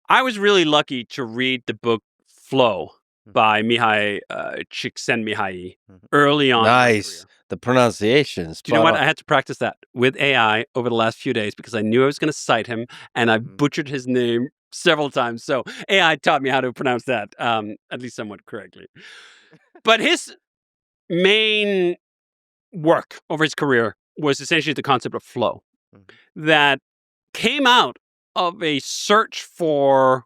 I was really lucky to read the book Flow by Mihai Csikszentmihalyi early on in my Nice. career. The pronunciations. Do you know what? I had to practice that with AI over the last few days because I knew I was going to cite him, and I butchered his name several times. So AI taught me how to pronounce that, at least somewhat correctly. But his main work over his career was essentially the concept of flow that came out of a search for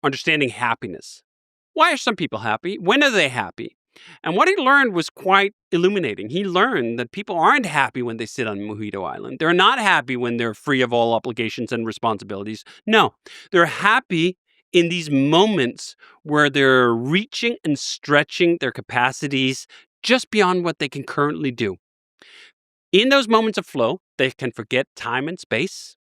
understanding happiness. Why are some people happy? When are they happy? And what he learned was quite illuminating. He learned that people aren't happy when they sit on Mojito Island. They're not happy when they're free of all obligations and responsibilities. No, they're happy in these moments where they're reaching and stretching their capacities just beyond what they can currently do. In those moments of flow, they can forget time and space.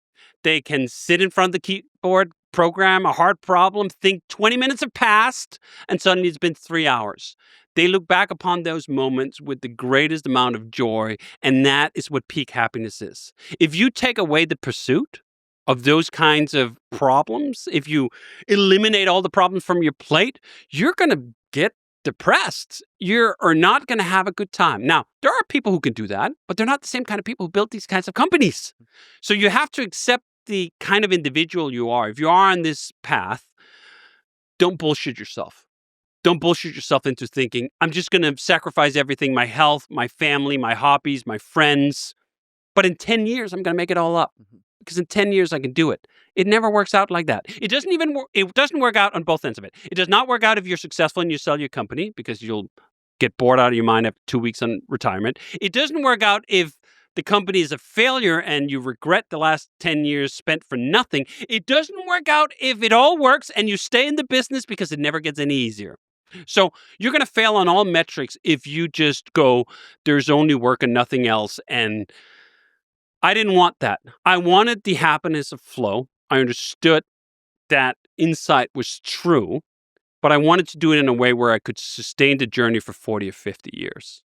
They can sit in front of the keyboard, program a hard problem, think 20 minutes have passed, and suddenly it's been 3 hours. They look back upon those moments with the greatest amount of joy, and that is what peak happiness is. If you take away the pursuit of those kinds of problems, if you eliminate all the problems from your plate, you're going to get depressed. You are not going to have a good time. Now, there are people who can do that, but they're not the same kind of people who built these kinds of companies. So you have to accept the kind of individual you are. If you are on this path, don't bullshit yourself. Don't bullshit yourself into thinking, I'm just going to sacrifice everything, my health, my family, my hobbies, my friends. But in 10 years, I'm going to make it all up. Because in 10 years, I can do it. It never works out like that. It doesn't work out on both ends of it. It does not work out if you're successful and you sell your company because you'll get bored out of your mind after 2 weeks on retirement. It doesn't work out if the company is a failure and you regret the last 10 years spent for nothing. It doesn't work out if it all works and you stay in the business because it never gets any easier. So you're going to fail on all metrics if you just go, there's only work and nothing else. And I didn't want that. I wanted the happiness of flow. I understood that insight was true, but I wanted to do it in a way where I could sustain the journey for 40 or 50 years.